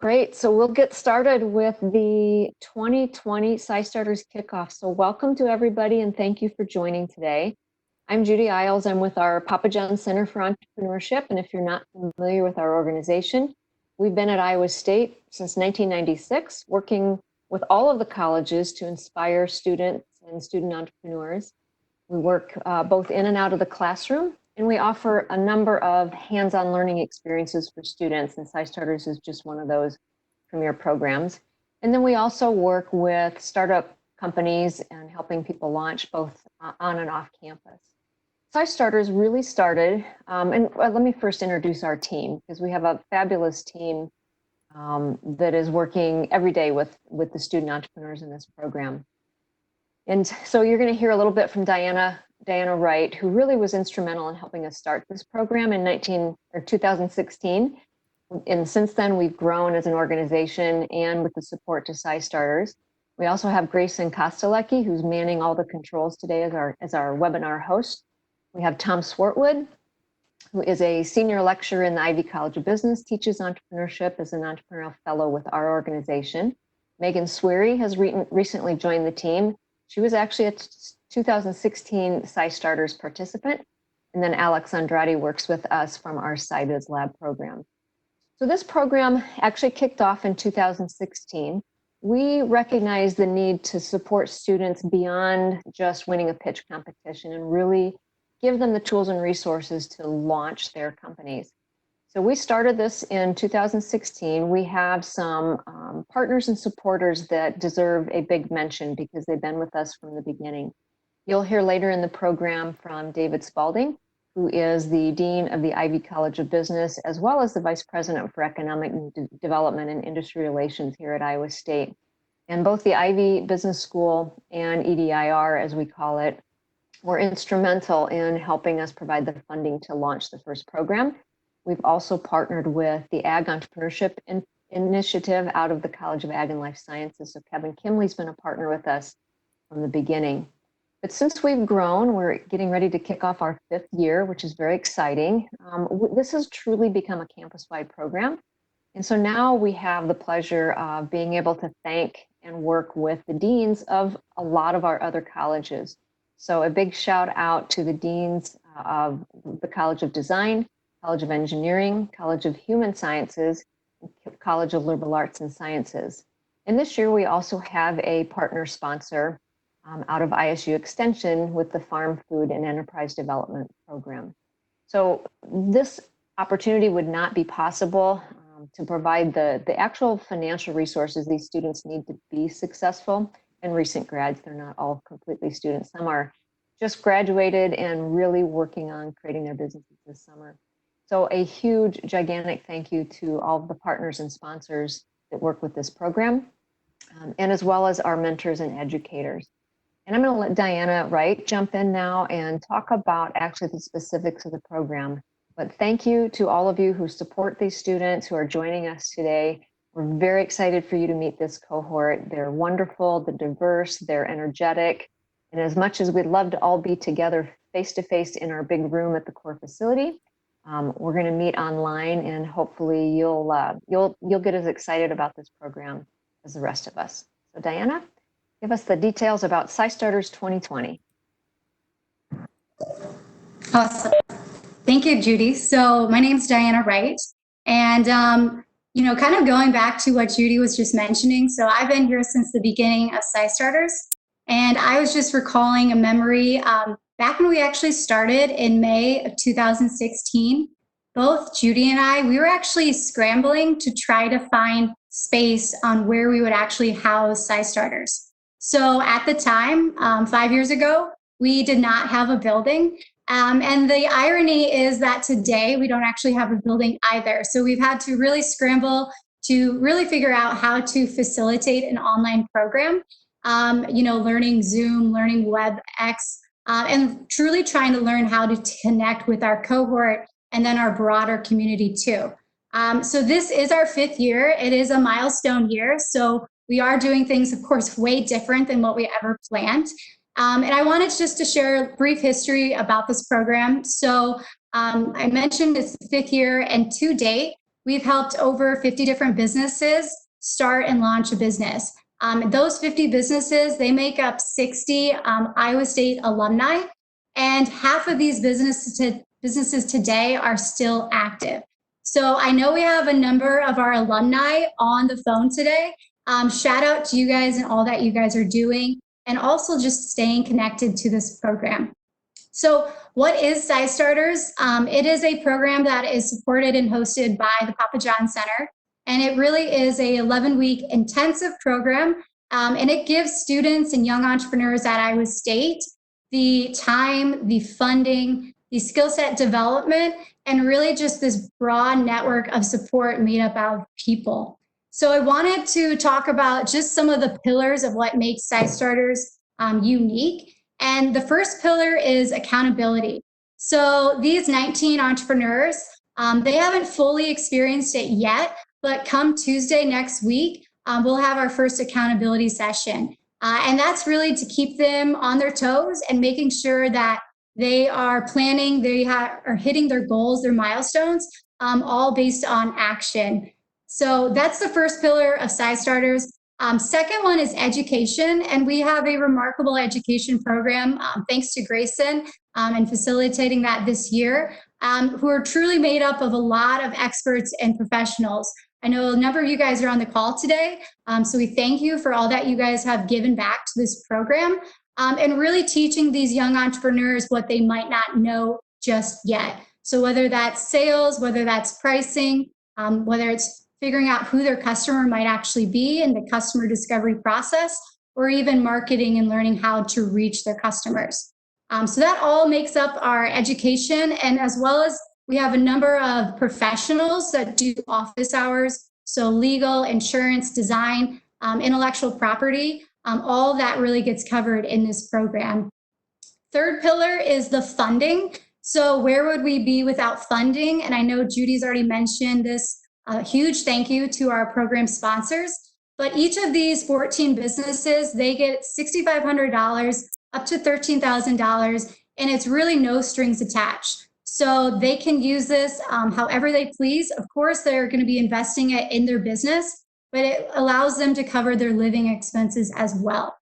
Great. So we'll get started with the 2020 CYstarters Kickoff. So welcome to everybody and thank you for joining today. I'm Judy Isles. I'm with our Papa John Center for Entrepreneurship. And if you're not familiar with our organization, we've been at Iowa State since 1996, working with all of the colleges to inspire students and student entrepreneurs. We work both in and out of the classroom, and we offer a number of hands-on learning experiences for students, and CYstarters is just one of those premier programs. And then we also work with startup companies and helping people launch both on and off campus. CYstarters really started, and let me first introduce our team, because we have a fabulous team that is working every day with the student entrepreneurs in this program. And so you're going to hear a little bit from Diana Wright, who really was instrumental in helping us start this program in 2016. And since then, we've grown as an organization and with the support to CYstarters. We also have Grayson Kostelecki, who's manning all the controls today as our webinar host. We have Tom Swartwood, who is a senior lecturer in the Ivy College of Business, teaches entrepreneurship as an entrepreneurial fellow with our organization. Megan Sweary has recently joined the team. She was actually a 2016 CYstarters participant. And then Alex Andrade works with us from our CYBiz Lab program. So this program actually kicked off in 2016. We recognized the need to support students beyond just winning a pitch competition and really give them the tools and resources to launch their companies. So we started this in 2016. We have some partners and supporters that deserve a big mention because they've been with us from the beginning. You'll hear later in the program from David Spalding, who is the Dean of the Ivy College of Business, as well as the Vice President for Economic Development and Industry Relations here at Iowa State. And both the Ivy Business School and EDIR, as we call it, were instrumental in helping us provide the funding to launch the first program. We've also partnered with the Ag Entrepreneurship Initiative out of the College of Ag and Life Sciences. So Kevin Kimley's been a partner with us from the beginning. But since we've grown, we're getting ready to kick off our 5th year, which is very exciting. This has truly become a campus-wide program. And so now we have the pleasure of being able to thank and work with the deans of a lot of our other colleges. So a big shout out to the deans of the College of Design, College of Engineering, College of Human Sciences, College of Liberal Arts and Sciences. And this year we also have a partner sponsor out of ISU Extension with the Farm Food and Enterprise Development Program. So this opportunity would not be possible to provide the actual financial resources these students need to be successful. And recent grads, they're not all completely students. Some are just graduated and really working on creating their businesses this summer. So a huge, gigantic thank you to all of the partners and sponsors that work with this program, and as well as our mentors and educators. And I'm going to let Diana Wright jump in now and talk about actually the specifics of the program. But thank you to all of you who support these students who are joining us today. We're very excited for you to meet this cohort. They're wonderful, they're diverse, they're energetic. And as much as we'd love to all be together face-to-face in our big room at the core facility, we're going to meet online, and hopefully you'll get as excited about this program as the rest of us. So Diana, give us the details about CYstarters 2020. Awesome. Thank you, Judy. So my name's Diana Wright, and kind of going back to what Judy was just mentioning. So I've been here since the beginning of CYstarters, and I was just recalling a memory back when we actually started in May of 2016. Both Judy and I, we were actually scrambling to try to find space on where we would actually house CYstarters. So at the time, 5 years ago, we did not have a building. And the irony is that today we don't actually have a building either. So we've had to really scramble to really figure out how to facilitate an online program, learning Zoom, learning WebEx, and truly trying to learn how to connect with our cohort and then our broader community too. So this is our 5th year. It is a milestone year. So we are doing things, of course, way different than what we ever planned. And I wanted just to share a brief history about this program. So I mentioned it's the 5th year, and to date, we've helped over 50 different businesses start and launch a business. Those 50 businesses, they make up 60 Iowa State alumni, and half of these businesses today are still active. So I know we have a number of our alumni on the phone today. Shout out to you guys and all that you guys are doing, and also just staying connected to this program. So what is CYstarters? It is a program that is supported and hosted by the Papa John Center. And it really is a 11-week intensive program. And it gives students and young entrepreneurs at Iowa State the time, the funding, the skill set development, and really just this broad network of support made up of people. So I wanted to talk about just some of the pillars of what makes CYstarters unique. And the first pillar is accountability. So these 19 entrepreneurs, they haven't fully experienced it yet, but come Tuesday next week, we'll have our first accountability session. And that's really to keep them on their toes and making sure that they are planning, they are hitting their goals, their milestones, all based on action. So that's the first pillar of CYstarters. Second one is education, and we have a remarkable education program, thanks to Grayson and facilitating that this year, who are truly made up of a lot of experts and professionals. I know a number of you guys are on the call today, so we thank you for all that you guys have given back to this program, and really teaching these young entrepreneurs what they might not know just yet. So whether that's sales, whether that's pricing, whether it's figuring out who their customer might actually be in the customer discovery process, or even marketing and learning how to reach their customers. So that all makes up our education, and as well as we have a number of professionals that do office hours, so legal, insurance, design, intellectual property, all of that really gets covered in this program. Third pillar is the funding. So where would we be without funding? And I know Judy's already mentioned this. A huge thank you to our program sponsors. But each of these 14 businesses, they get $6,500 up to $13,000, and it's really no strings attached. So they can use this however they please. Of course, they're going to be investing it in their business, but it allows them to cover their living expenses as well.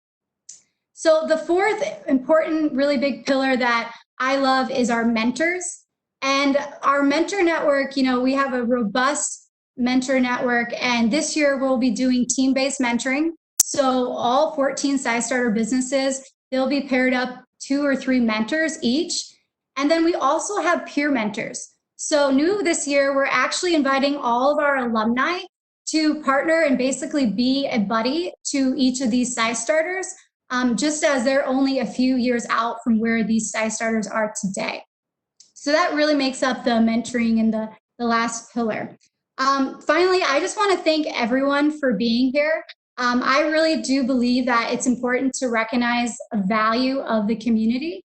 So the fourth important, really big pillar that I love is our mentors. And our mentor network, you know, we have a robust mentor network, and this year we'll be doing team-based mentoring. So all 14 CYstarter businesses, they'll be paired up 2 or 3 mentors each. And then we also have peer mentors. So new this year, we're actually inviting all of our alumni to partner and basically be a buddy to each of these CYstarters, just as they're only a few years out from where these CYstarters are today. So that really makes up the mentoring in the last pillar. Finally, I just want to thank everyone for being here. I really do believe that it's important to recognize the value of the community.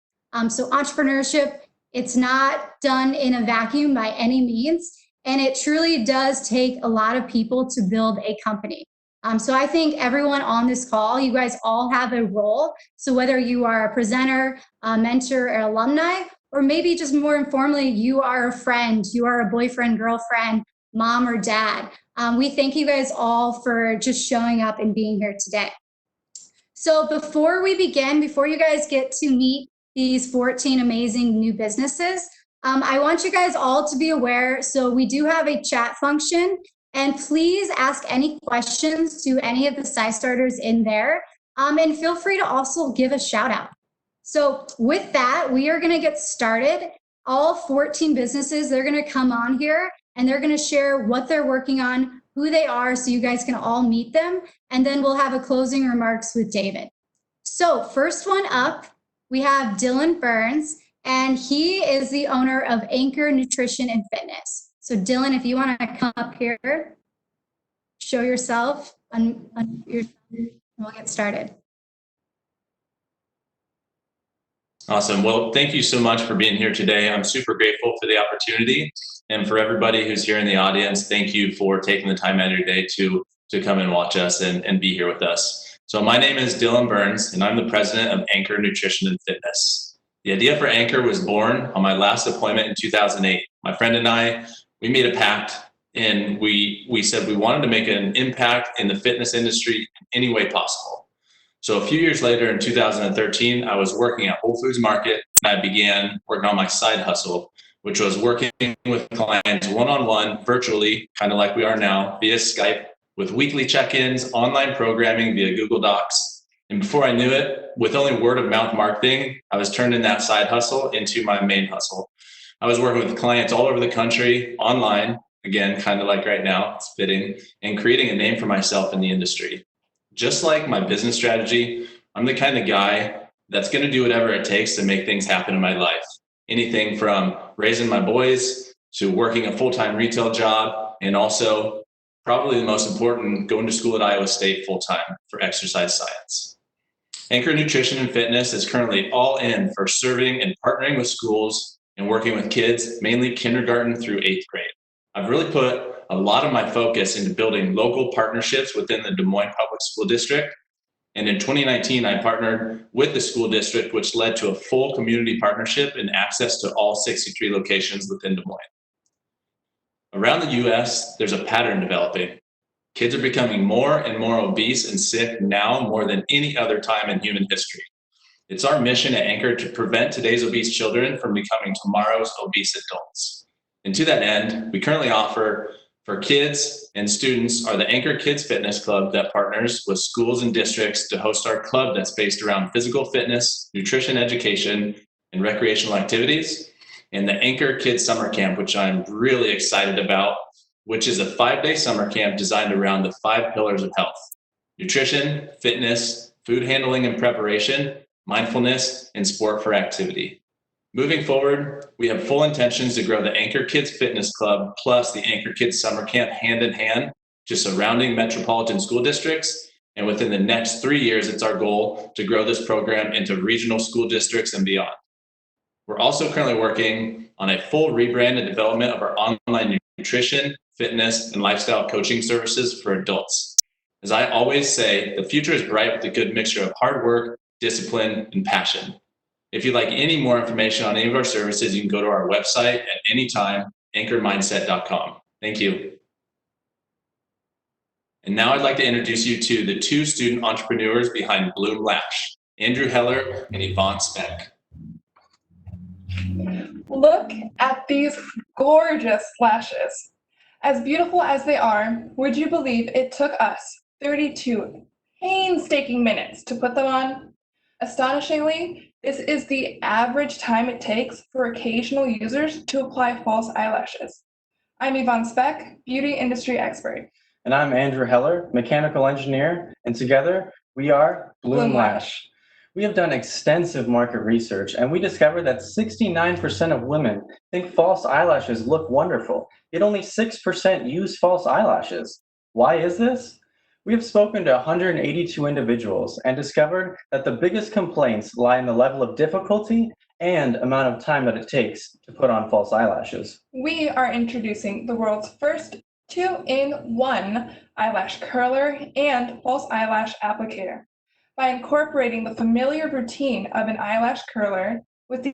So entrepreneurship, it's not done in a vacuum by any means, and it truly does take a lot of people to build a company. So I think everyone on this call, you guys all have a role. So whether you are a presenter, a mentor, or alumni, or maybe just more informally, you are a friend, you are a boyfriend, girlfriend, mom, or dad. We thank you guys all for just showing up and being here today. So before we begin, before you guys get to meet these 14 amazing new businesses, I want you guys all to be aware. So we do have a chat function, and please ask any questions to any of the CYstarters in there. And feel free to also give a shout out. So with that, we are going to get started. All 14 businesses, they're going to come on here and they're going to share what they're working on, who they are, so you guys can all meet them. And then we'll have a closing remarks with David. So first one up, we have Dylan Burns, and he is the owner of Anchor Nutrition and Fitness. So Dylan, if you want to come up here, show yourself, and we'll get started. Awesome. Well, thank you so much for being here today. I'm super grateful for the opportunity. And for everybody who's here in the audience, thank you for taking the time out of your day to come and watch us and be here with us. So my name is Dylan Burns, and I'm the president of Anchor Nutrition and Fitness. The idea for Anchor was born on my last appointment in 2008. My friend and I, we made a pact And we said we wanted to make an impact in the fitness industry in any way possible. So a few years later, in 2013, I was working at Whole Foods Market, and I began working on my side hustle, which was working with clients one-on-one, virtually, kind of like we are now, via Skype, with weekly check-ins, online programming via Google Docs. And before I knew it, with only word of mouth marketing, I was turning that side hustle into my main hustle. I was working with clients all over the country, online, again, kind of like right now, it's fitting, and creating a name for myself in the industry. Just like my business strategy, I'm the kind of guy that's going to do whatever it takes to make things happen in my life. Anything from raising my boys to working a full-time retail job, and also, probably the most important, going to school at Iowa State full-time for exercise science. Anchor Nutrition and Fitness is currently all in for serving and partnering with schools and working with kids, mainly kindergarten through 8th grade. I've really put a lot of my focus into building local partnerships within the Des Moines Public School District. And in 2019, I partnered with the school district, which led to a full community partnership and access to all 63 locations within Des Moines. Around the US, there's a pattern developing. Kids are becoming more and more obese and sick now more than any other time in human history. It's our mission at Anchor to prevent today's obese children from becoming tomorrow's obese adults. And to that end, we currently offer for kids and students are the Anchor Kids Fitness Club that partners with schools and districts to host our club that's based around physical fitness, nutrition education, and recreational activities, and the Anchor Kids Summer Camp, which I'm really excited about, which is a 5-day summer camp designed around the 5 pillars of health: nutrition, fitness, food handling and preparation, mindfulness, and sport for activity. Moving forward, we have full intentions to grow the Anchor Kids Fitness Club plus the Anchor Kids Summer Camp hand in hand to surrounding metropolitan school districts. And within the next 3 years, it's our goal to grow this program into regional school districts and beyond. We're also currently working on a full rebrand and development of our online nutrition, fitness, and lifestyle coaching services for adults. As I always say, the future is bright with a good mixture of hard work, discipline, and passion. If you'd like any more information on any of our services, you can go to our website at any time, anchormindset.com. Thank you. And now I'd like to introduce you to the 2 student entrepreneurs behind Bloom Lash, Andrew Heller and Yvonne Speck. Look at these gorgeous lashes. As beautiful as they are, would you believe it took us 32 painstaking minutes to put them on? Astonishingly, this is the average time it takes for occasional users to apply false eyelashes. I'm Yvonne Speck, beauty industry expert. And I'm Andrew Heller, mechanical engineer, and together we are Bloom Lash. We have done extensive market research, and we discovered that 69% of women think false eyelashes look wonderful, yet only 6% use false eyelashes. Why is this? We have spoken to 182 individuals and discovered that the biggest complaints lie in the level of difficulty and amount of time that it takes to put on false eyelashes. We are introducing the world's first 2-in-1 eyelash curler and false eyelash applicator. By incorporating the familiar routine of an eyelash curler with the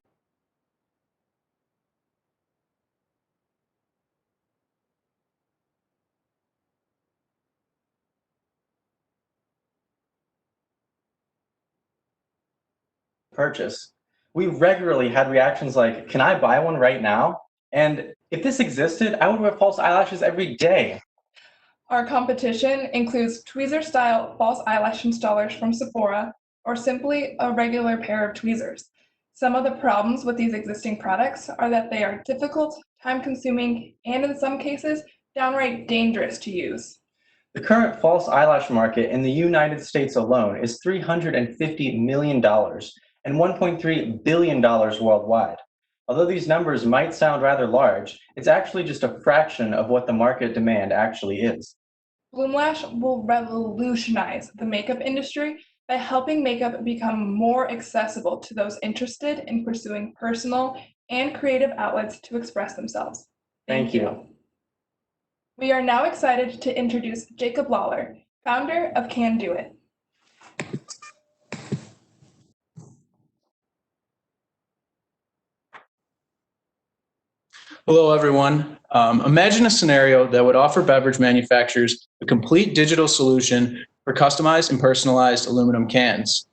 purchase. We regularly had reactions like, "Can I buy one right now?" And if this existed, I would wear false eyelashes every day. Our competition includes tweezer-style false eyelash installers from Sephora, or simply a regular pair of tweezers. Some of the problems with these existing products are that they are difficult, time-consuming, and in some cases, downright dangerous to use. The current false eyelash market in the United States alone is $350 million and $1.3 billion worldwide. Although these numbers might sound rather large, it's actually just a fraction of what the market demand actually is. Bloom Lash will revolutionize the makeup industry by helping makeup become more accessible to those interested in pursuing personal and creative outlets to express themselves. Thank you. We are now excited to introduce Jacob Lawler, founder of Can Do It. Hello, everyone. Imagine a scenario that would offer beverage manufacturers a complete digital solution for customized and personalized aluminum cans.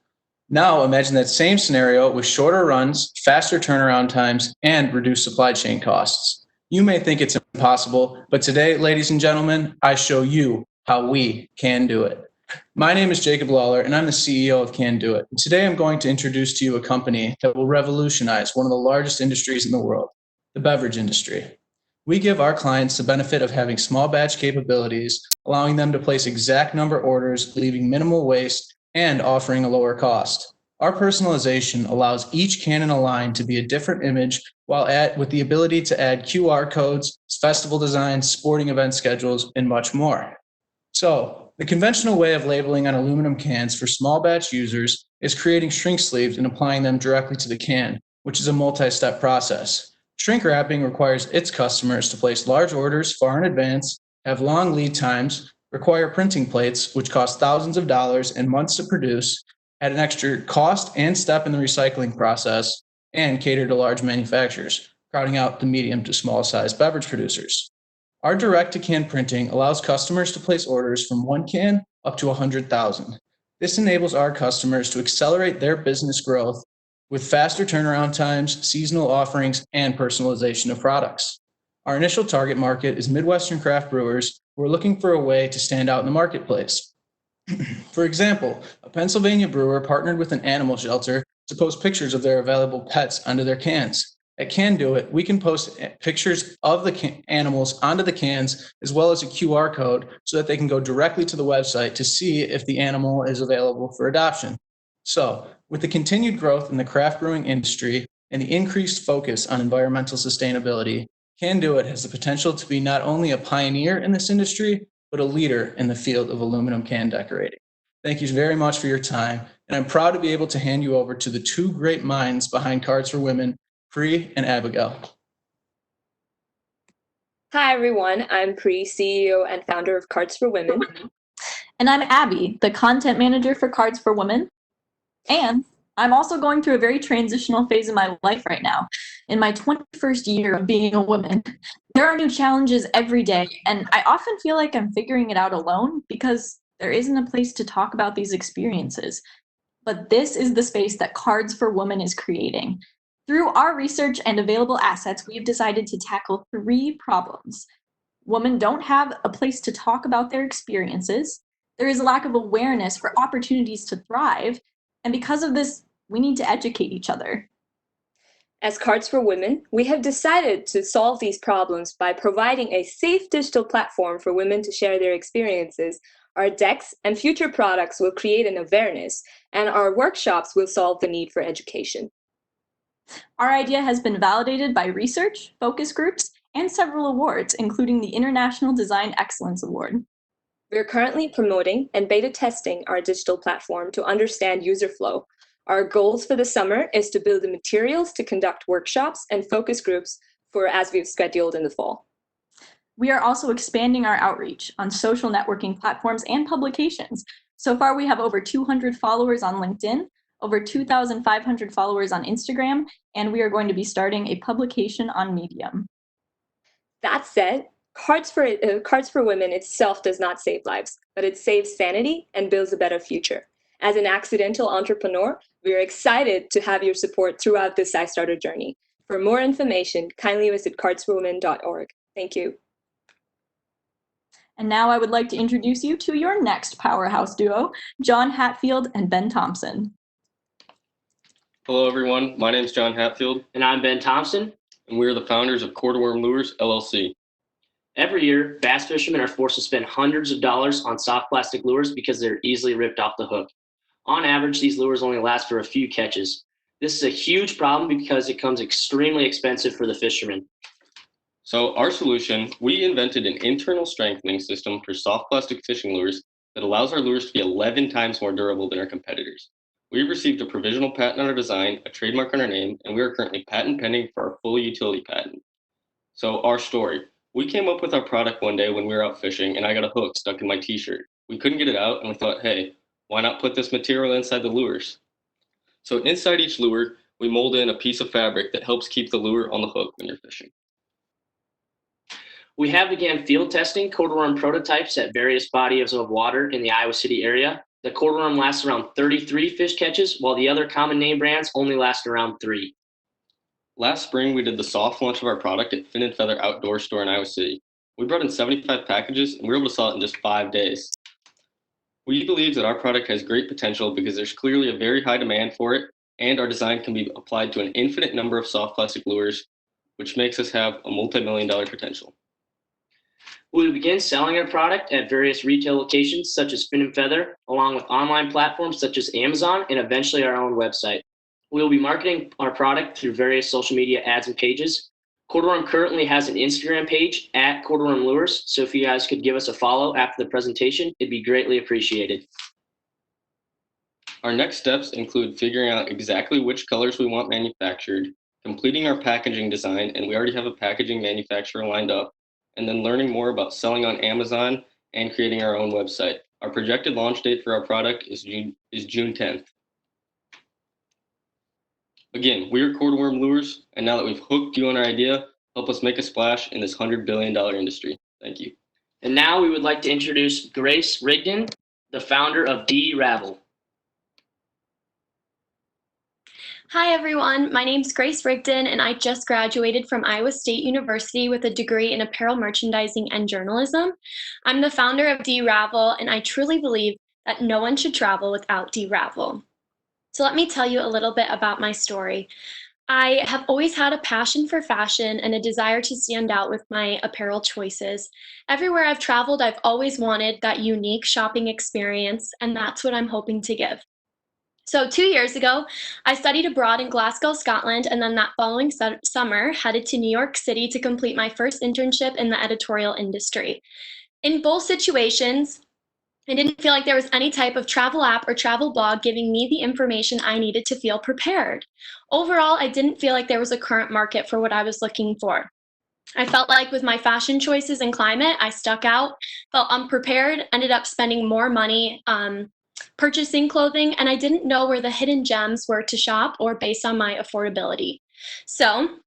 Now, imagine that same scenario with shorter runs, faster turnaround times, and reduced supply chain costs. You may think it's impossible, but today, ladies and gentlemen, I show you how we can do it. My name is Jacob Lawler, and I'm the CEO of Can Do It. Today, I'm going to introduce to you a company that will revolutionize one of the largest industries in the world, the beverage industry. We give our clients the benefit of having small batch capabilities, allowing them to place exact number orders, leaving minimal waste, and offering a lower cost. Our personalization allows each can in a line to be a different image with the ability to add QR codes, festival designs, sporting event schedules, and much more. So, the conventional way of labeling on aluminum cans for small batch users is creating shrink sleeves and applying them directly to the can, which is a multi-step process. Shrink wrapping requires its customers to place large orders far in advance, have long lead times, require printing plates, which cost thousands of dollars and months to produce, add an extra cost and step in the recycling process, and cater to large manufacturers, crowding out the medium to small size beverage producers. Our direct-to-can printing allows customers to place orders from 1 can up to 100,000. This enables our customers to accelerate their business growth with faster turnaround times, seasonal offerings, and personalization of products. Our initial target market is Midwestern craft brewers who are looking for a way to stand out in the marketplace. For example, a Pennsylvania brewer partnered with an animal shelter to post pictures of their available pets onto their cans. At Can Do It, we can post pictures of the animals onto the cans as well as a QR code so that they can go directly to the website to see if the animal is available for adoption. So, with the continued growth in the craft brewing industry and the increased focus on environmental sustainability, Can Do It has the potential to be not only a pioneer in this industry, but a leader in the field of aluminum can decorating. Thank you very much for your time, and I'm proud to be able to hand you over to the two great minds behind Cards for Women, Pri and Abigail. Hi, everyone. I'm Pri, CEO and founder of Cards for Women. And I'm Abby, the content manager for Cards for Women. And I'm also going through a very transitional phase in my life right now. In my 21st year of being a woman, there are new challenges every day, and I often feel like I'm figuring it out alone because there isn't a place to talk about these experiences. But this is the space that Cards for Women is creating. Through our research and available assets, we have decided to tackle 3 problems. Women don't have a place to talk about their experiences. There is a lack of awareness for opportunities to thrive. And because of this, we need to educate each other. As Cards for Women, we have decided to solve these problems by providing a safe digital platform for women to share their experiences. Our decks and future products will create an awareness, and our workshops will solve the need for education. Our idea has been validated by research, focus groups, and several awards, including the International Design Excellence Award. We're currently promoting and beta testing our digital platform to understand user flow. Our goals for the summer is to build the materials to conduct workshops and focus groups as we've scheduled in the fall. We are also expanding our outreach on social networking platforms and publications. So far, we have over 200 followers on LinkedIn, over 2,500 followers on Instagram, and we are going to be starting a publication on Medium. That said, Cards for Women itself does not save lives, but it saves sanity and builds a better future. As an accidental entrepreneur, we are excited to have your support throughout this CYstarter journey. For more information, kindly visit cardsforwomen.org. Thank you. And now I would like to introduce you to your next powerhouse duo, John Hatfield and Ben Thompson. Hello, everyone. My name is John Hatfield. And I'm Ben Thompson. And we are the founders of Core-to-Worm Lures, LLC. Every year, bass fishermen are forced to spend hundreds of dollars on soft plastic lures because they're easily ripped off the hook. On average, these lures only last for a few catches. This is a huge problem because it comes extremely expensive for the fishermen. So our solution, we invented an internal strengthening system for soft plastic fishing lures that allows our lures to be 11 times more durable than our competitors. We've received a provisional patent on our design, a trademark on our name, and we are currently patent pending for our full utility patent. So our story. We came up with our product one day when we were out fishing and I got a hook stuck in my t-shirt. We couldn't get it out and we thought, hey, why not put this material inside the lures? So inside each lure, we mold in a piece of fabric that helps keep the lure on the hook when you're fishing. We have began field testing quarter worm prototypes at various bodies of water in the Iowa City area. The quarter worm lasts around 33 fish catches, while the other common name brands only last around 3. Last spring, we did the soft launch of our product at Fin and Feather Outdoor Store in Iowa City. We brought in 75 packages, and we were able to sell it in just 5 days. We believe that our product has great potential because there's clearly a very high demand for it, and our design can be applied to an infinite number of soft plastic lures, which makes us have a multi-million-dollar potential. We will begin selling our product at various retail locations such as Fin and Feather, along with online platforms such as Amazon and eventually our own website. We will be marketing our product through various social media ads and pages. Quarter Worm currently has an Instagram page at Quarter Worm Lures, so if you guys could give us a follow after the presentation, it'd be greatly appreciated. Our next steps include figuring out exactly which colors we want manufactured, completing our packaging design, and we already have a packaging manufacturer lined up, and then learning more about selling on Amazon and creating our own website. Our projected launch date for our product is June 10th. Again, we are Quarter Worm Lures, and now that we've hooked you on our idea, help us make a splash in this $100 billion industry. Thank you. And now we would like to introduce Grace Rigdon, the founder of D-Ravel. Hi everyone, my name's Grace Rigdon and I just graduated from Iowa State University with a degree in apparel merchandising and journalism. I'm the founder of D-Ravel and I truly believe that no one should travel without D-Ravel. So let me tell you a little bit about my story. I have always had a passion for fashion and a desire to stand out with my apparel choices. Everywhere I've traveled, I've always wanted that unique shopping experience, and that's what I'm hoping to give. So 2 years ago, I studied abroad in Glasgow, Scotland, and then that following summer headed to New York City to complete my first internship in the editorial industry. In both situations, I didn't feel like there was any type of travel app or travel blog giving me the information I needed to feel prepared. Overall, I didn't feel like there was a current market for what I was looking for. I felt like with my fashion choices and climate, I stuck out, felt unprepared, ended up spending more money purchasing clothing, and I didn't know where the hidden gems were to shop or based on my affordability. So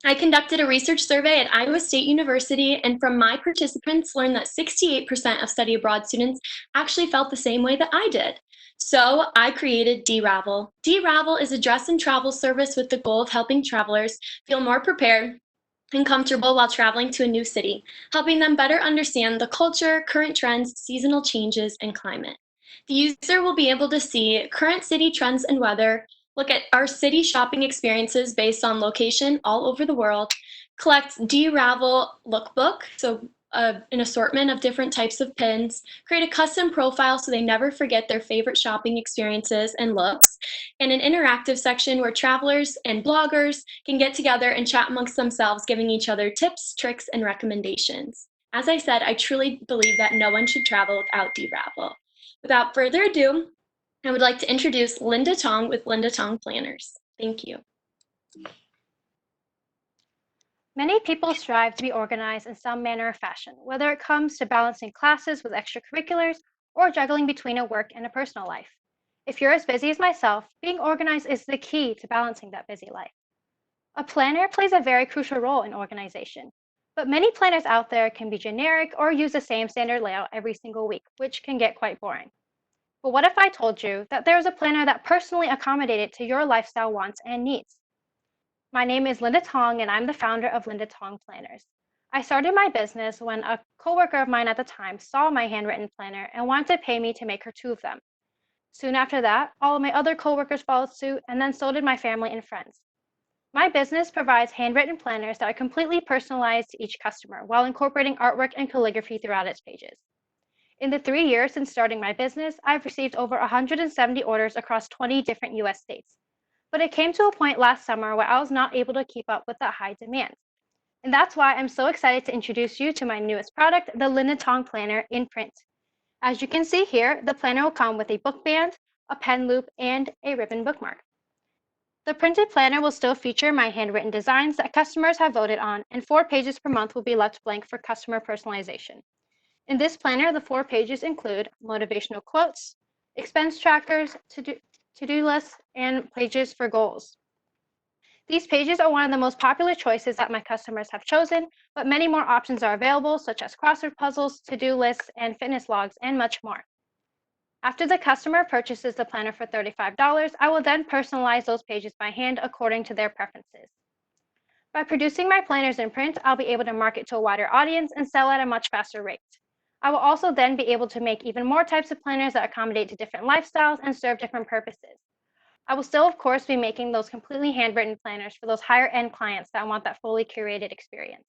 I conducted a research survey at Iowa State University, and from my participants learned that 68% of study abroad students actually felt the same way that I did. So I created D-Ravel. D-Ravel is a dress and travel service with the goal of helping travelers feel more prepared and comfortable while traveling to a new city, helping them better understand the culture, current trends, seasonal changes, and climate. The user will be able to see current city trends and weather, look at our city shopping experiences based on location all over the world, collect D-Ravel lookbook, so an assortment of different types of pins, create a custom profile so they never forget their favorite shopping experiences and looks, and an interactive section where travelers and bloggers can get together and chat amongst themselves, giving each other tips, tricks, and recommendations. As I said, I truly believe that no one should travel without D-Ravel. Without further ado, I would like to introduce Linda Tong with Linda Tong Planners. Thank you. Many people strive to be organized in some manner or fashion, whether it comes to balancing classes with extracurriculars or juggling between a work and a personal life. If you're as busy as myself, being organized is the key to balancing that busy life. A planner plays a very crucial role in organization, but many planners out there can be generic or use the same standard layout every single week, which can get quite boring. But what if I told you that there is a planner that personally accommodated to your lifestyle wants and needs? My name is Linda Tong, and I'm the founder of Linda Tong Planners. I started my business when a coworker of mine at the time saw my handwritten planner and wanted to pay me to make her 2 of them. Soon after that, all of my other coworkers followed suit, and then so did my family and friends. My business provides handwritten planners that are completely personalized to each customer while incorporating artwork and calligraphy throughout its pages. In the 3 years since starting my business, I've received over 170 orders across 20 different US states. But it came to a point last summer where I was not able to keep up with that high demand. And that's why I'm so excited to introduce you to my newest product, the Linda Tong Planner in print. As you can see here, the planner will come with a book band, a pen loop, and a ribbon bookmark. The printed planner will still feature my handwritten designs that customers have voted on, and 4 pages per month will be left blank for customer personalization. In this planner, the 4 pages include motivational quotes, expense trackers, to-do lists, and pages for goals. These pages are one of the most popular choices that my customers have chosen, but many more options are available, such as crossword puzzles, to-do lists, and fitness logs, and much more. After the customer purchases the planner for $35, I will then personalize those pages by hand according to their preferences. By producing my planners in print, I'll be able to market to a wider audience and sell at a much faster rate. I will also then be able to make even more types of planners that accommodate to different lifestyles and serve different purposes. I will still, of course, be making those completely handwritten planners for those higher-end clients that want that fully curated experience.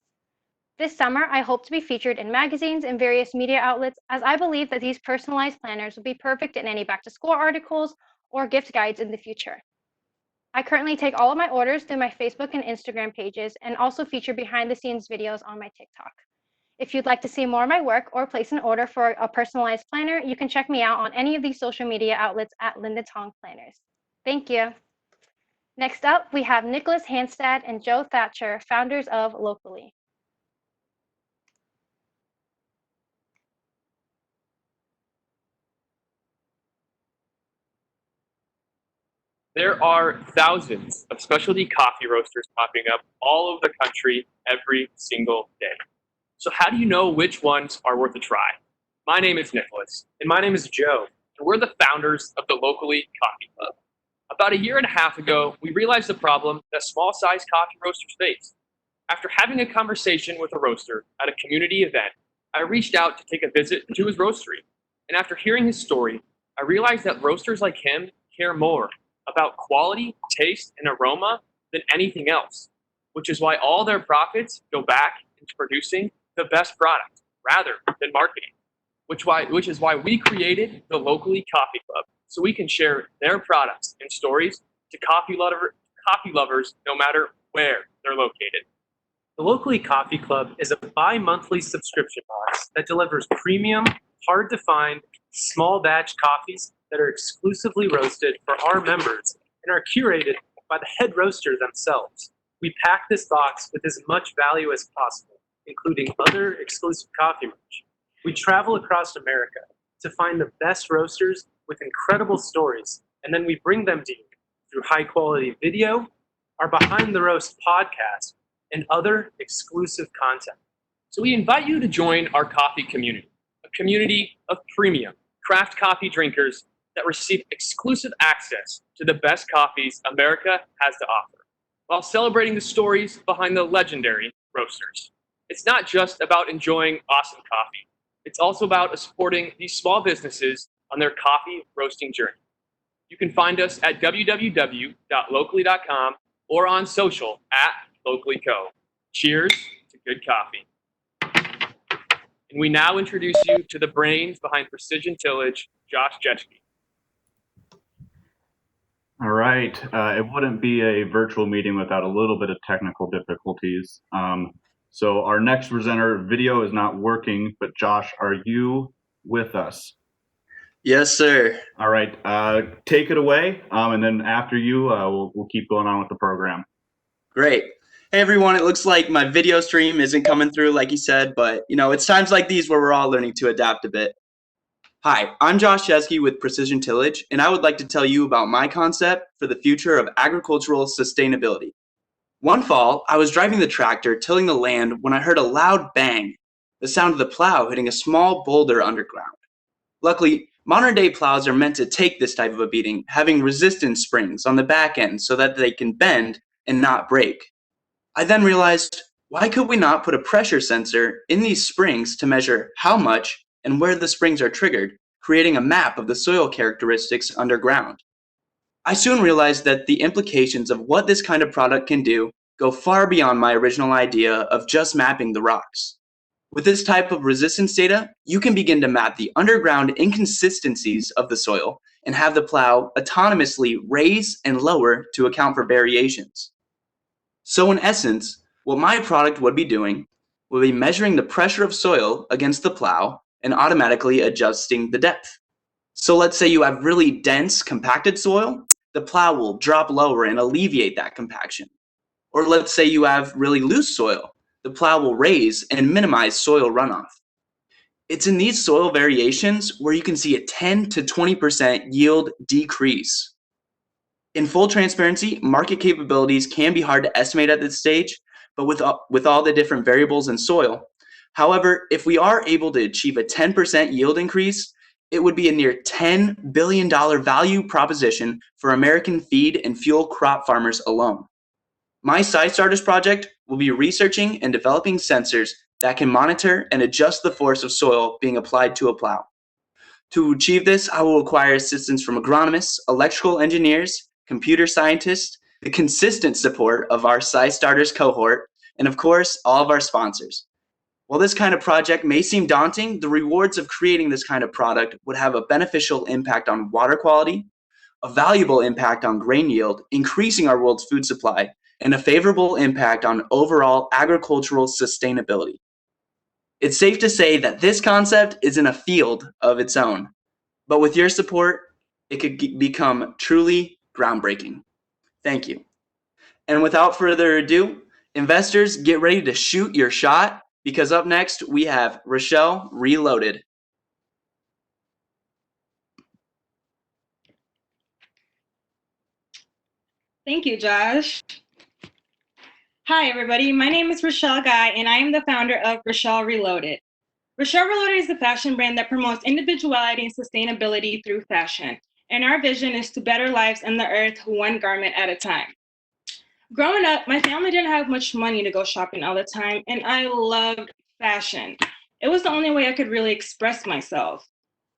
This summer, I hope to be featured in magazines and various media outlets, as I believe that these personalized planners will be perfect in any back-to-school articles or gift guides in the future. I currently take all of my orders through my Facebook and Instagram pages and also feature behind-the-scenes videos on my TikTok. If you'd like to see more of my work or place an order for a personalized planner, you can check me out on any of these social media outlets at Linda Tong Planners. Thank you. Next up, we have Nicholas Hampstead and Joe Thatcher, founders of Locally. There are thousands of specialty coffee roasters popping up all over the country every single day. So how do you know which ones are worth a try? My name is Nicholas. And my name is Joe. And we're the founders of the Locally Coffee Club. About a year and a half ago, we realized the problem that small-sized coffee roasters face. After having a conversation with a roaster at a community event, I reached out to take a visit to his roastery. And after hearing his story, I realized that roasters like him care more about quality, taste, and aroma than anything else, which is why all their profits go back into producing the best product rather than marketing, which is why we created the Locally Coffee Club, so we can share their products and stories to coffee lovers no matter where they're located. The Locally Coffee Club is a bi-monthly subscription box that delivers premium, hard-to-find, small batch coffees that are exclusively roasted for our members and are curated by the head roaster themselves. We pack this box with as much value as possible, including other exclusive coffee merch. We travel across America to find the best roasters with incredible stories, and then we bring them to you through high-quality video, our Behind the Roast podcast, and other exclusive content. So we invite you to join our coffee community, a community of premium craft coffee drinkers that receive exclusive access to the best coffees America has to offer, while celebrating the stories behind the legendary roasters. It's not just about enjoying awesome coffee. It's also about supporting these small businesses on their coffee roasting journey. You can find us at www.locally.com or on social @LocallyCo. Cheers to good coffee. And we now introduce you to the brains behind Precision Tillage, Josh Jetschke. All right. It wouldn't be a virtual meeting without a little bit of technical difficulties. So our next presenter video is not working, but Josh, are you with us? Yes, sir. All right. Take it away, and then after you, we'll keep going on with the program. Great. Hey, everyone. It looks like my video stream isn't coming through like you said, but, it's times like these where we're all learning to adapt a bit. Hi, I'm Josh Jetschke with Precision Tillage, and I would like to tell you about my concept for the future of agricultural sustainability. One fall, I was driving the tractor tilling the land when I heard a loud bang, the sound of the plow hitting a small boulder underground. Luckily, modern-day plows are meant to take this type of a beating, having resistance springs on the back end so that they can bend and not break. I then realized, why could we not put a pressure sensor in these springs to measure how much and where the springs are triggered, creating a map of the soil characteristics underground? I soon realized that the implications of what this kind of product can do go far beyond my original idea of just mapping the rocks. With this type of resistance data, you can begin to map the underground inconsistencies of the soil and have the plow autonomously raise and lower to account for variations. So in essence, what my product would be doing would be measuring the pressure of soil against the plow and automatically adjusting the depth. So let's say you have really dense, compacted soil, the plow will drop lower and alleviate that compaction. Or let's say you have really loose soil, the plow will raise and minimize soil runoff. It's in these soil variations where you can see a 10 to 20% yield decrease. In full transparency, market capabilities can be hard to estimate at this stage, but with all the different variables in soil. However, if we are able to achieve a 10% yield increase, it would be a near $10 billion value proposition for American feed and fuel crop farmers alone. My CYstarters project will be researching and developing sensors that can monitor and adjust the force of soil being applied to a plow. To achieve this, I will require assistance from agronomists, electrical engineers, computer scientists, the consistent support of our CYstarters cohort, and of course, all of our sponsors. While this kind of project may seem daunting, the rewards of creating this kind of product would have a beneficial impact on water quality, a valuable impact on grain yield, increasing our world's food supply, and a favorable impact on overall agricultural sustainability. It's safe to say that this concept is in a field of its own, but with your support, it could become truly groundbreaking. Thank you. And without further ado, investors, get ready to shoot your shot, because up next we have Rochelle Reloaded. Thank you, Josh. Hi, everybody. My name is Rochelle Guy, and I am the founder of Rochelle Reloaded. Rochelle Reloaded is a fashion brand that promotes individuality and sustainability through fashion. And our vision is to better lives and the earth one garment at a time. Growing up, my family didn't have much money to go shopping all the time, and I loved fashion. It was the only way I could really express myself.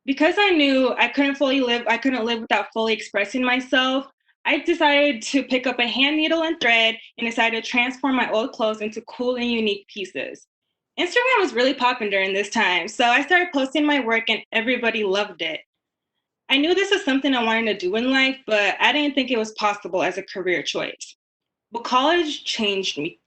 Because I knew I couldn't live without fully expressing myself, I decided to pick up a hand needle and thread and decided to transform my old clothes into cool and unique pieces. Instagram was really popping during this time, so I started posting my work and everybody loved it. I knew this was something I wanted to do in life, but I didn't think it was possible as a career choice. But college changed me.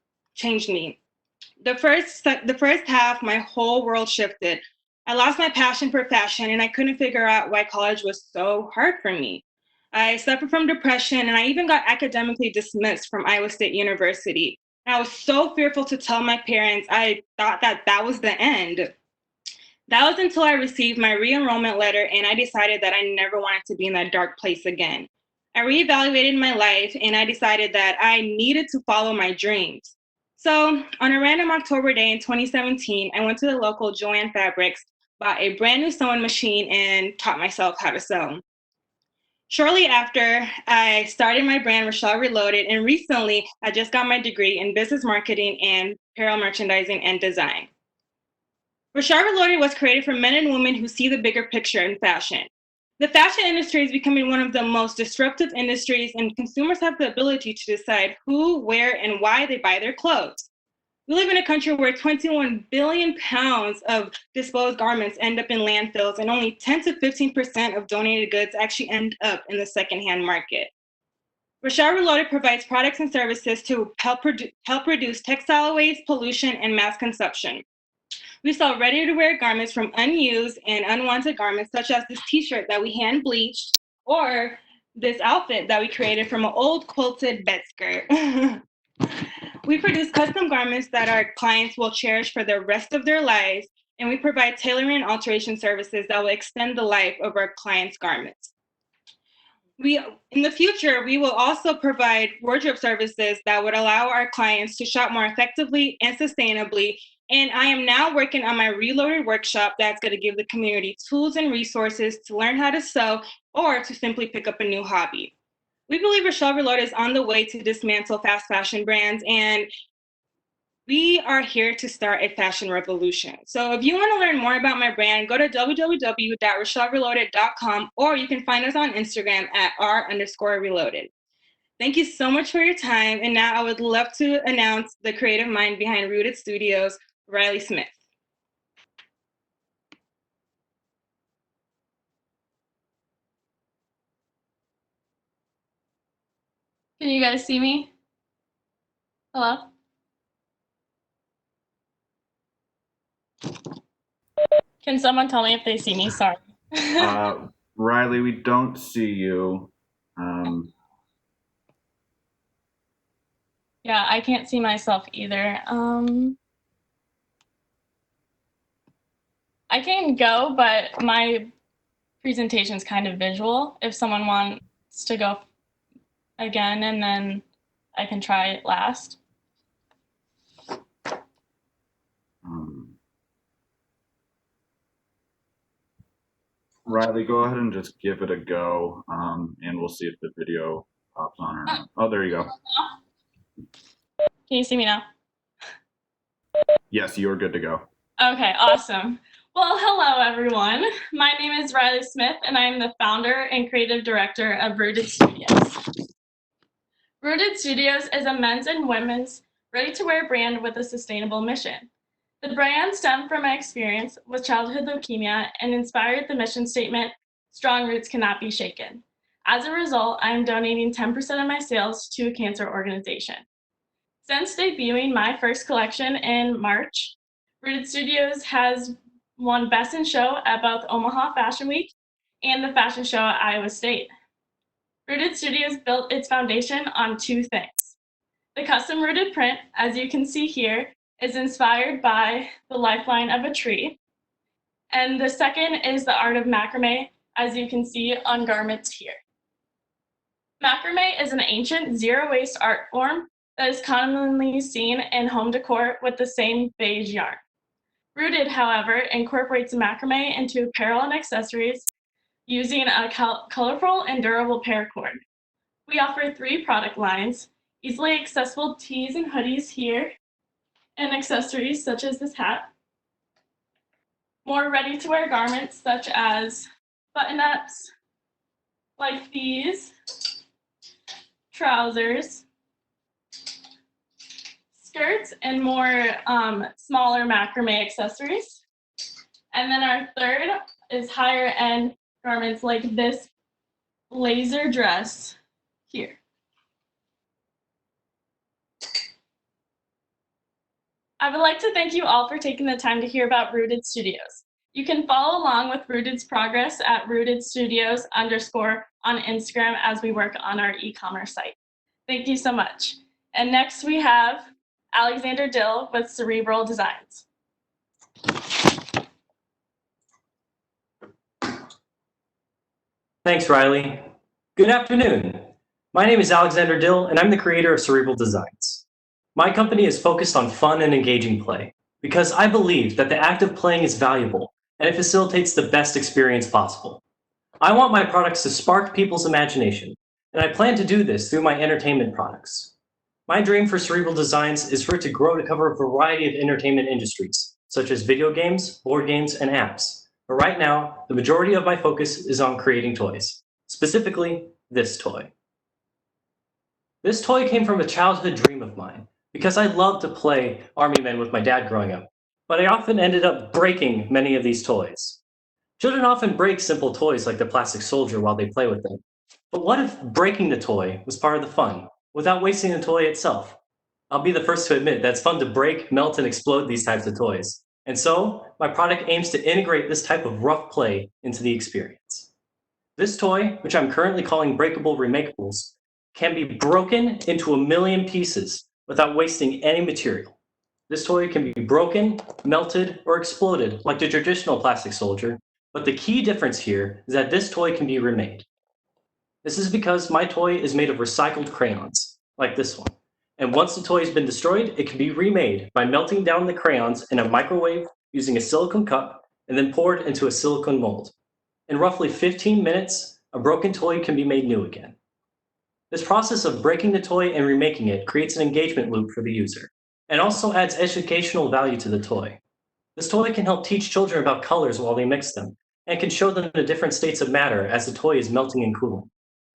The first half, my whole world shifted. I lost my passion for fashion and I couldn't figure out why college was so hard for me. I suffered from depression and I even got academically dismissed from Iowa State University. And I was so fearful to tell my parents. I thought that was the end. That was until I received my re-enrollment letter and I decided that I never wanted to be in that dark place again. I reevaluated my life and I decided that I needed to follow my dreams. So on a random October day in 2017, I went to the local Joann Fabrics, bought a brand new sewing machine and taught myself how to sew. Shortly after, I started my brand, Rochelle Reloaded, and recently I just got my degree in business marketing and apparel merchandising and design. Rochelle Reloaded was created for men and women who see the bigger picture in fashion. The fashion industry is becoming one of the most disruptive industries, and consumers have the ability to decide who, where, and why they buy their clothes. We live in a country where 21 billion pounds of disposed garments end up in landfills, and only 10 to 15% of donated goods actually end up in the secondhand market. Rochelle Reloaded provides products and services to help reduce textile waste, pollution, and mass consumption. We sell ready-to-wear garments from unused and unwanted garments, such as this t-shirt that we hand bleached, or this outfit that we created from an old quilted bed skirt. We produce custom garments that our clients will cherish for the rest of their lives, and we provide tailoring and alteration services that will extend the life of our clients' garments. In the future, we will also provide wardrobe services that would allow our clients to shop more effectively and sustainably. And I am now working on my Reloaded workshop that's going to give the community tools and resources to learn how to sew or to simply pick up a new hobby. We believe Rochelle Reloaded is on the way to dismantle fast fashion brands, and we are here to start a fashion revolution. So if you want to learn more about my brand, go to www.rochellereloaded.com, or you can find us on Instagram at r_reloaded. Thank you so much for your time. And now I would love to announce the creative mind behind Rooted Studios, Riley Smith. Can you guys see me? Hello? Can someone tell me if they see me? Sorry. Riley, we don't see you. Yeah, I can't see myself either. I can go, but my presentation's kind of visual. If someone wants to go again, and then I can try it last. Riley, go ahead and just give it a go, and we'll see if the video pops on or not. Oh, there you go. Can you see me now? Yes, you're good to go. Okay, awesome. Well, hello everyone. My name is Riley Smith, and I am the founder and creative director of Rooted Studios. Rooted Studios is a men's and women's ready-to-wear brand with a sustainable mission. The brand stemmed from my experience with childhood leukemia and inspired the mission statement, "Strong roots cannot be shaken." As a result, I am donating 10% of my sales to a cancer organization. Since debuting my first collection in March, Rooted Studios has won Best in Show at both Omaha Fashion Week and the Fashion Show at Iowa State. Rooted Studios built its foundation on two things. The custom rooted print, as you can see here, is inspired by the lifeline of a tree. And the second is the art of macrame, as you can see on garments here. Macrame is an ancient zero-waste art form that is commonly seen in home decor with the same beige yarn. Rooted, however, incorporates macrame into apparel and accessories using a colorful and durable paracord. We offer 3 product lines, easily accessible tees and hoodies here, and accessories such as this hat. More ready-to-wear garments such as button-ups like these, trousers, skirts, and more smaller macrame accessories. And then our third is higher-end garments like this blazer dress here. I would like to thank you all for taking the time to hear about Rooted Studios. You can follow along with Rooted's progress at rootedstudios_ on Instagram as we work on our e-commerce site. Thank you so much. And next we have Alexander Dill with Cerebral Designs. Thanks, Riley. Good afternoon. My name is Alexander Dill, and I'm the creator of Cerebral Designs. My company is focused on fun and engaging play because I believe that the act of playing is valuable and it facilitates the best experience possible. I want my products to spark people's imagination, and I plan to do this through my entertainment products. My dream for Cerebral Designs is for it to grow to cover a variety of entertainment industries, such as video games, board games, and apps. But right now, the majority of my focus is on creating toys, specifically this toy. This toy came from a childhood dream of mine because I loved to play Army Men with my dad growing up, but I often ended up breaking many of these toys. Children often break simple toys like the plastic soldier while they play with them. But what if breaking the toy was part of the fun, without wasting the toy itself? I'll be the first to admit that it's fun to break, melt, and explode these types of toys. And so, my product aims to integrate this type of rough play into the experience. This toy, which I'm currently calling Breakable Remakeables, can be broken into 1,000,000 pieces without wasting any material. This toy can be broken, melted, or exploded like the traditional plastic soldier, but the key difference here is that this toy can be remade. This is because my toy is made of recycled crayons, like this one. And once the toy has been destroyed, it can be remade by melting down the crayons in a microwave using a silicone cup and then poured into a silicone mold. In roughly 15 minutes, a broken toy can be made new again. This process of breaking the toy and remaking it creates an engagement loop for the user, and also adds educational value to the toy. This toy can help teach children about colors while they mix them, and can show them the different states of matter as the toy is melting and cooling.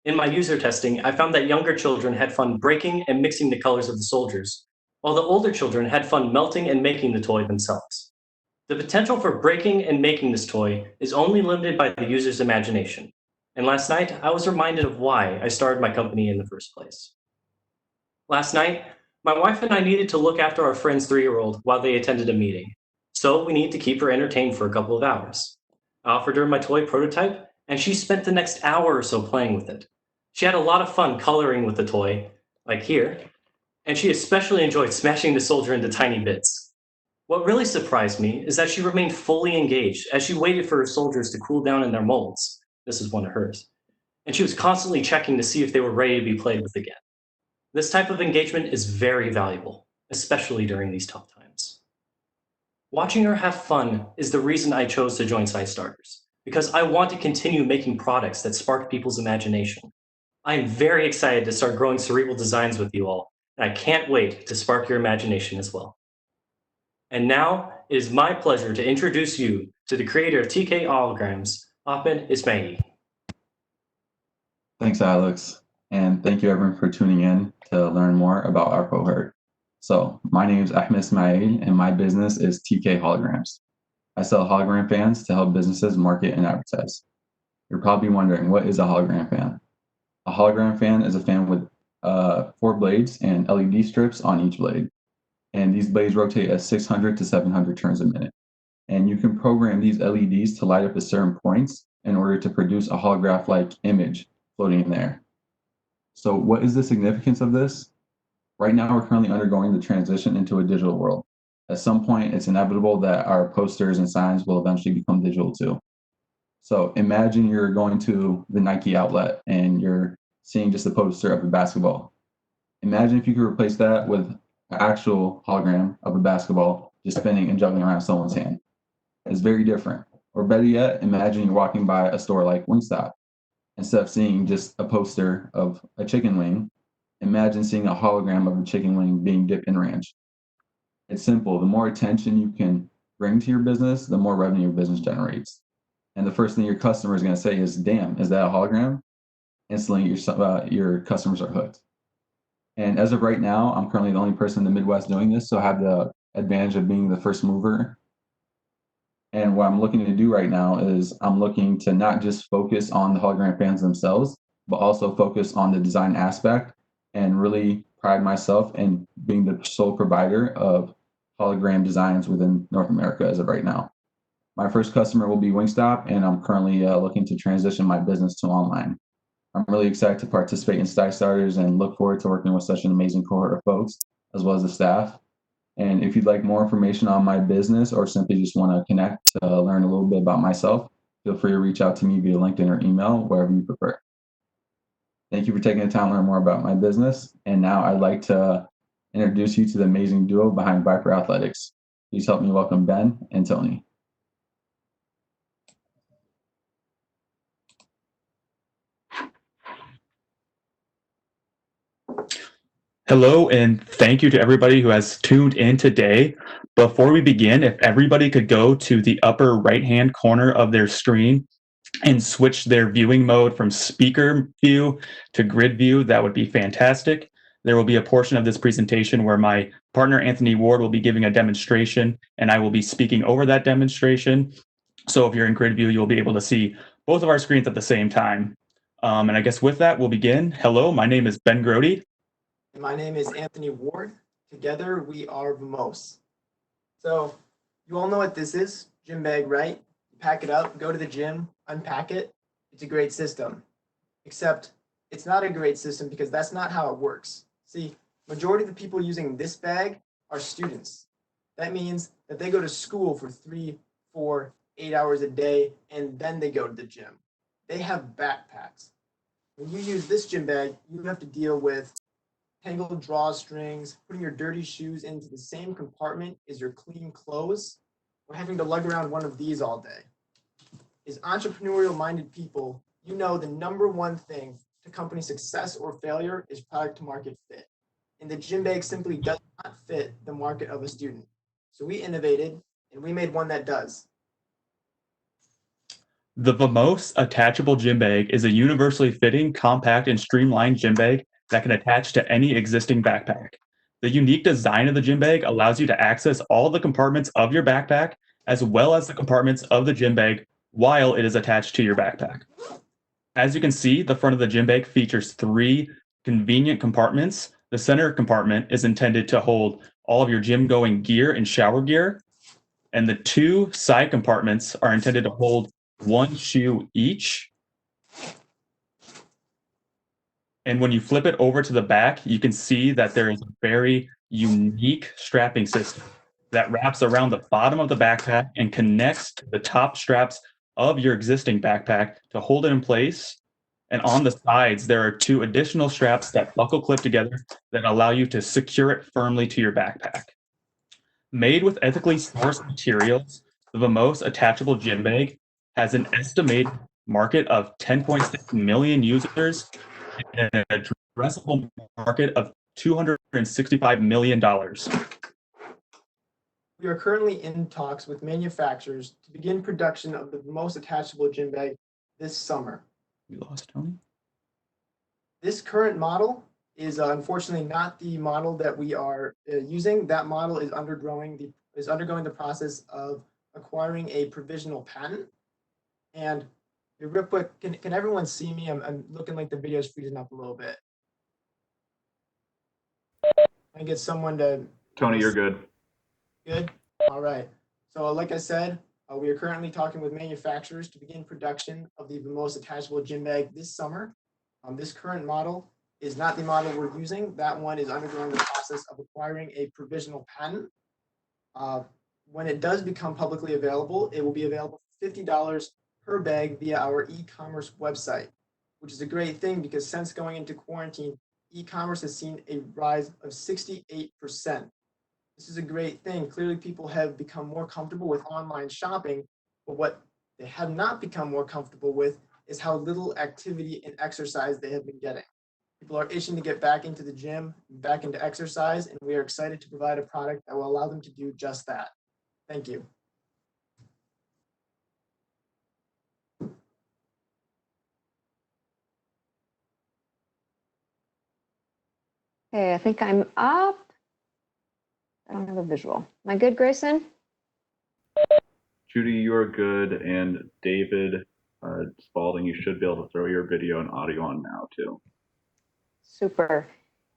In my user testing, I found that younger children had fun breaking and mixing the colors of the soldiers, while the older children had fun melting and making the toy themselves. The potential for breaking and making this toy is only limited by the user's imagination. And last night, I was reminded of why I started my company in the first place. Last night, my wife and I needed to look after our friend's 3-year-old while they attended a meeting, so we needed to keep her entertained for a couple of hours. I offered her my toy prototype, and she spent the next hour or so playing with it. She had a lot of fun coloring with the toy, like here, and she especially enjoyed smashing the soldier into tiny bits. What really surprised me is that she remained fully engaged as she waited for her soldiers to cool down in their molds. This is one of hers. and she was constantly checking to see if they were ready to be played with again. This type of engagement is very valuable, especially during these tough times. Watching her have fun is the reason I chose to join CYstarters, because I want to continue making products that spark people's imagination. I am very excited to start growing Cerebral designs with you all, and I can't wait to spark your imagination as well. And now, it is my pleasure to introduce you to the creator of TK Holograms, Ahmed Ismaili. Thanks, Alex. And thank you everyone for tuning in to learn more about our cohort. So my name is Ahmed Ismail and my business is TK Holograms. I sell hologram fans to help businesses market and advertise. You're probably wondering, what is a hologram fan? A hologram fan is a fan with 4 blades and LED strips on each blade. And these blades rotate at 600 to 700 turns a minute. And you can program these LEDs to light up at certain points in order to produce a holograph-like image floating in the air. So what is the significance of this? Right now, we're currently undergoing the transition into a digital world. At some point, it's inevitable that our posters and signs will eventually become digital too. So imagine you're going to the Nike outlet and you're seeing just a poster of a basketball. Imagine if you could replace that with an actual hologram of a basketball just spinning and juggling around someone's hand. It's very different. Or better yet, imagine you're walking by a store like Wingstop. Instead of seeing just a poster of a chicken wing, imagine seeing a hologram of a chicken wing being dipped in ranch. It's simple. The more attention you can bring to your business, the more revenue your business generates. And the first thing your customer is going to say is, damn, is that a hologram? Instantly, your customers are hooked. And as of right now, I'm currently the only person in the Midwest doing this, so I have the advantage of being the first mover. And what I'm looking to do right now is I'm looking to not just focus on the hologram fans themselves, but also focus on the design aspect and really pride myself in being the sole provider of hologram designs within North America as of right now. My first customer will be Wingstop, and I'm currently looking to transition my business to online. I'm really excited to participate in CYstarters and look forward to working with such an amazing cohort of folks, as well as the staff. And if you'd like more information on my business or simply just want to connect to learn a little bit about myself, feel free to reach out to me via LinkedIn or email, wherever you prefer. Thank you for taking the time to learn more about my business. And now I'd like to introduce you to the amazing duo behind Viper Athletics. Please help me welcome Ben and Tony. Hello, and thank you to everybody who has tuned in today. Before we begin, if everybody could go to the upper right-hand corner of their screen and switch their viewing mode from speaker view to grid view, that would be fantastic. There will be a portion of this presentation where my partner, Anthony Ward, will be giving a demonstration, and I will be speaking over that demonstration. So if you're in grid view, you'll be able to see both of our screens at the same time. And I guess with that, we'll begin. Hello, my name is Ben Grody. My name is Anthony Ward. Together we are Vamos. So you all know what this is, gym bag, right? You pack it up, go to the gym, unpack it. It's a great system. Except it's not a great system because that's not how it works. See, majority of the people using this bag are students. That means that they go to school for 3, 4, 8 hours a day, and then they go to the gym. They have backpacks. When you use this gym bag, you have to deal with tangled drawstrings, putting your dirty shoes into the same compartment as your clean clothes, or having to lug around one of these all day. As entrepreneurial-minded people, you know the #1 thing to company success or failure is product to market fit. And the gym bag simply does not fit the market of a student. So we innovated, and we made one that does. The Vamos Attachable Gym Bag is a universally fitting, compact, and streamlined gym bag that can attach to any existing backpack. The unique design of the gym bag allows you to access all the compartments of your backpack, as well as the compartments of the gym bag while it is attached to your backpack. As you can see, the front of the gym bag features 3 convenient compartments. The center compartment is intended to hold all of your gym-going gear and shower gear, and the 2 side compartments are intended to hold 1 shoe each. And when you flip it over to the back, you can see that there is a very unique strapping system that wraps around the bottom of the backpack and connects to the top straps of your existing backpack to hold it in place. And on the sides, there are 2 additional straps that buckle clip together that allow you to secure it firmly to your backpack. Made with ethically sourced materials, the Vamos Attachable Gym Bag has an estimated market of 10.6 million users and an addressable market of $265 million. We are currently in talks with manufacturers to begin production of the most attachable gym bag this summer. We lost Tony. This current model is unfortunately not the model that we are using. That model is undergoing the process of acquiring a provisional patent. And real quick, can everyone see me? I'm looking like the video is freezing up a little bit. I get someone to. Tony, you're good. Good. All right. So like I said, we are currently talking with manufacturers to begin production of the most attachable gym bag this summer. This current model is not the model we're using. That one is undergoing the process of acquiring a provisional patent. When it does become publicly available, it will be available for $50 per bag via our e-commerce website, which is a great thing because since going into quarantine, e-commerce has seen a rise of 68%. This is a great thing. Clearly, people have become more comfortable with online shopping, but what they have not become more comfortable with is how little activity and exercise they have been getting. People are itching to get back into the gym, back into exercise, and we are excited to provide a product that will allow them to do just that. Thank you. Okay, I think I'm up. I don't have a visual. Am I good, Grayson? Judy, you are good, and David Spalding, you should be able to throw your video and audio on now too. Super.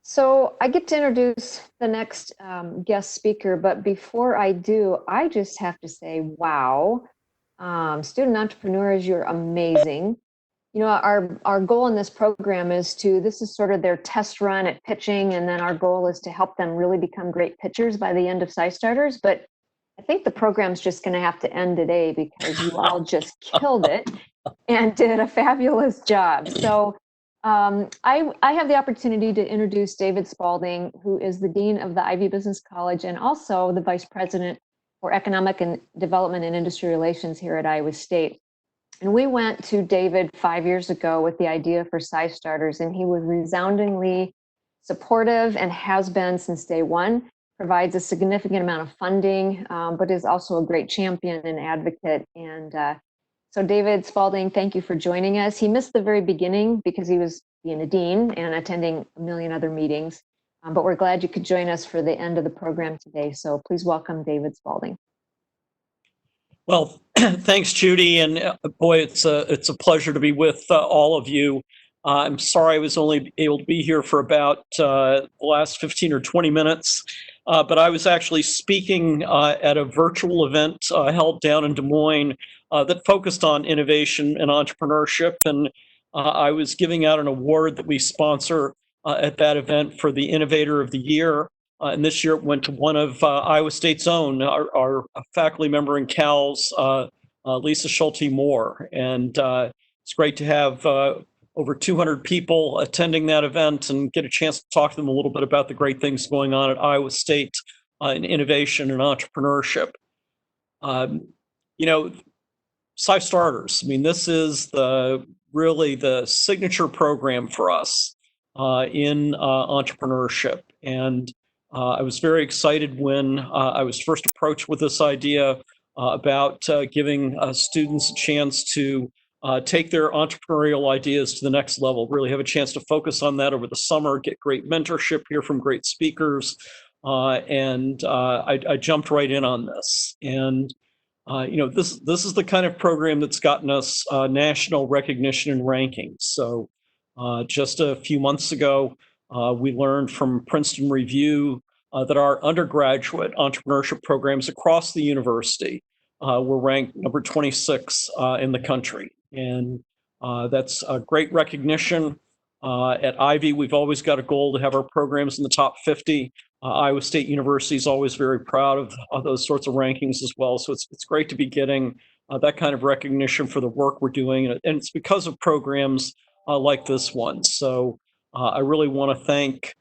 So I get to introduce the next guest speaker, but before I do, I just have to say, wow, student entrepreneurs, you're amazing. You know, our goal in this program is this is sort of their test run at pitching, and then our goal is to help them really become great pitchers by the end of CYstarters. But I think the program's just going to have to end today because you all just killed it and did a fabulous job. So I have the opportunity to introduce David Spalding, who is the Dean of the Ivy Business College and also the Vice President for Economic and Development and Industry Relations here at Iowa State. And we went to David 5 years ago with the idea for CYstarters, and he was resoundingly supportive and has been since day one, provides a significant amount of funding, but is also a great champion and advocate. And so David Spalding, thank you for joining us. He missed the very beginning because he was being a dean and attending a million other meetings, but we're glad you could join us for the end of the program today. So please welcome David Spalding. Well, thanks, Judy, and boy, it's a pleasure to be with all of you. I'm sorry I was only able to be here for about the last 15 or 20 minutes, but I was actually speaking at a virtual event held down in Des Moines that focused on innovation and entrepreneurship, and I was giving out an award that we sponsor at that event for the Innovator of the Year. And this year it went to one of Iowa State's own, our faculty member in CALS, Lisa Schulte-Moore. And it's great to have over 200 people attending that event and get a chance to talk to them a little bit about the great things going on at Iowa State in innovation and entrepreneurship. You know, CYstarters, I mean, this is really the signature program for us in entrepreneurship. And I was very excited when I was first approached with this idea about giving students a chance to take their entrepreneurial ideas to the next level, really have a chance to focus on that over the summer, get great mentorship, hear from great speakers. And I jumped right in on this. And you know, this is the kind of program that's gotten us national recognition and rankings. So just a few months ago, we learned from Princeton Review that our undergraduate entrepreneurship programs across the university were ranked number 26 in the country. And that's a great recognition. At Ivy, we've always got a goal to have our programs in the top 50. Iowa State University is always very proud of those sorts of rankings as well. So it's great to be getting that kind of recognition for the work we're doing. And it's because of programs like this one. So I really want to thank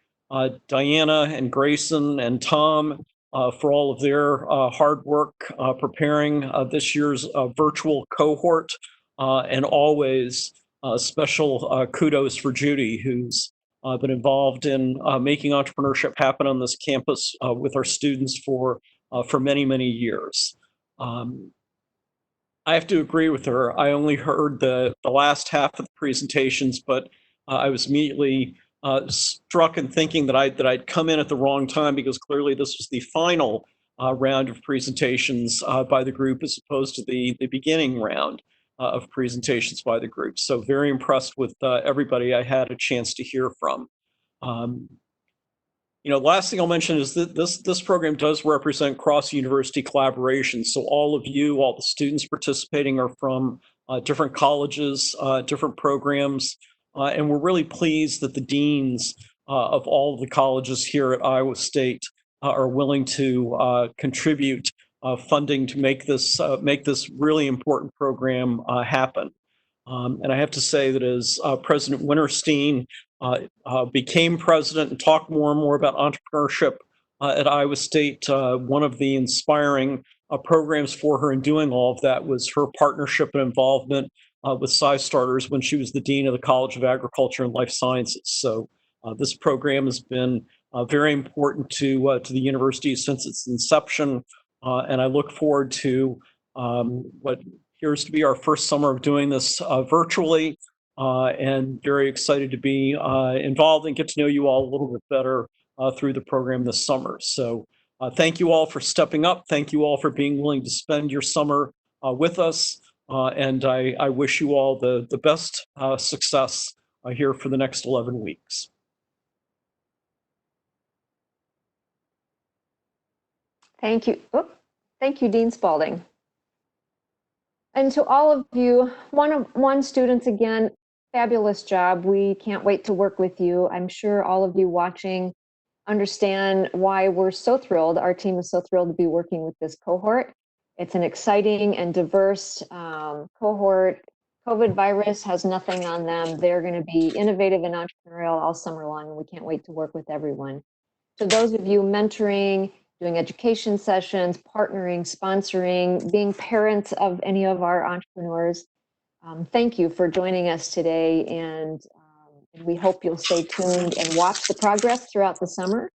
Diana and Grayson and Tom for all of their hard work preparing this year's virtual cohort, and always special kudos for Judy, who's been involved in making entrepreneurship happen on this campus with our students for many, many years. I have to agree with her. I only heard the last half of the presentations, but I was immediately struck and thinking that I'd come in at the wrong time, because clearly this was the final round of presentations by the group, as opposed to the beginning round of presentations by the group. So very impressed with everybody I had a chance to hear from. Last thing I'll mention is that this program does represent cross-university collaboration. So all of you, all the students participating, are from different colleges, different programs, and we're really pleased that the deans of all of the colleges here at Iowa State are willing to contribute funding to make this really important program happen. And I have to say that as President Winterstein became president and talked more and more about entrepreneurship at Iowa State, one of the inspiring programs for her in doing all of that was her partnership and involvement with CYstarters when she was the Dean of the College of Agriculture and Life Sciences. So this program has been very important to the university since its inception, and I look forward to what appears to be our first summer of doing this virtually, and very excited to be involved and get to know you all a little bit better through the program this summer. So thank you all for stepping up. Thank you all for being willing to spend your summer with us. And I wish you all the best success here for the next 11 weeks. Thank you. Thank you, Dean Spalding. And to all of you, one students, again, fabulous job. We can't wait to work with you. I'm sure all of you watching understand why we're so thrilled. Our team is so thrilled to be working with this cohort. It's an exciting and diverse cohort. COVID virus has nothing on them. They're going to be innovative and entrepreneurial all summer long, and we can't wait to work with everyone. To those of you mentoring, doing education sessions, partnering, sponsoring, being parents of any of our entrepreneurs, thank you for joining us today, and we hope you'll stay tuned and watch the progress throughout the summer.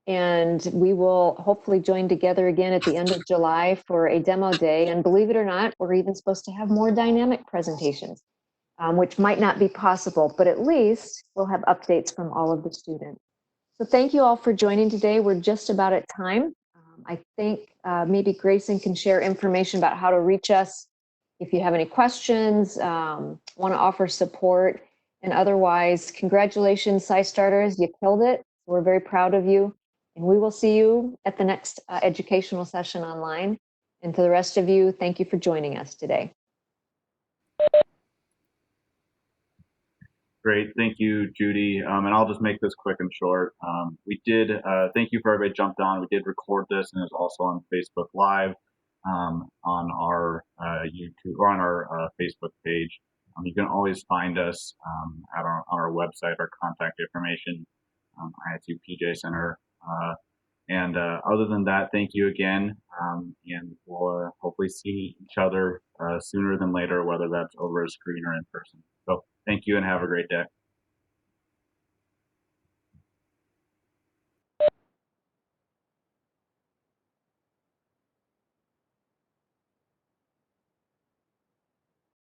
And we will hopefully join together again at the end of July for a demo day. And believe it or not, we're even supposed to have more dynamic presentations, which might not be possible, but at least we'll have updates from all of the students. So thank you all for joining today. We're just about at time. I think maybe Grayson can share information about how to reach us if you have any questions, want to offer support, and otherwise, congratulations, CYstarters, you killed it. We're very proud of you, and we will see you at the next educational session online. And to the rest of you, thank you for joining us today. Great, thank you, Judy. And I'll just make this quick and short. We did, thank you for everybody who jumped on. We did record this, and it's also on Facebook Live, on our YouTube or on our Facebook page. You can always find us on our website, our contact information, ISU PJ Center. And other than that, thank you again, and we'll hopefully see each other sooner than later, whether that's over a screen or in person. So thank you and have a great day.